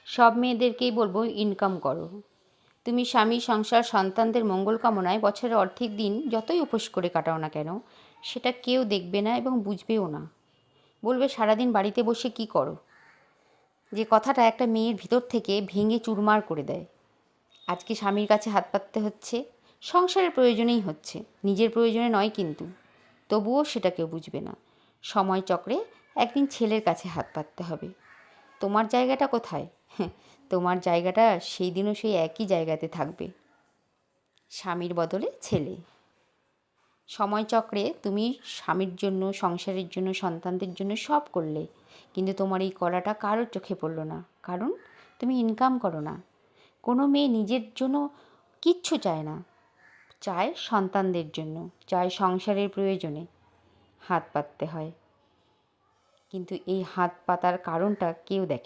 সব মেয়েদেরকেই বলবো ইনকাম করো। তুমি স্বামী, সংসার, সন্তানদের মঙ্গল কামনায় বছরের অর্ধেক দিন যতই উপোস করে কাটাও না কেন, সেটা কেউ দেখবে না এবং বুঝবেও না। বলবে সারাদিন বাড়িতে বসে কি করো। যে কথাটা একটা মেয়ের ভিতর থেকে ভেঙে চুরমার করে দেয়। আজকে স্বামীর কাছে হাত পাততে হচ্ছে, সংসারের প্রয়োজনেই হচ্ছে, নিজের প্রয়োজনে নয় কিন্তু। তবুও সেটা কেউ বুঝবে না। সময়চক্রে একদিন ছেলের কাছে হাত পাততে হবে। তোমার জায়গাটা কোথায়? তোমার জায়গাটা সেই দিনও সেই একই জায়গাতে থাকবে, স্বামীর বদলে ছেলে। সময়চক্রে তুমি স্বামীর জন্য, সংসারের জন্য, সন্তানদের জন্য সব করলে, কিন্তু তোমার এই করাটা কারোর চোখে পড়ল না, কারণ তুমি ইনকাম করো না। কোনো মেয়ে নিজের জন্য কিচ্ছু চায় না, চায় সন্তানদের জন্য, চায় সংসারের প্রয়োজনে হাত পাততে হয়। কিন্তু এই হাত পাতার কারণটা কেউ দেখে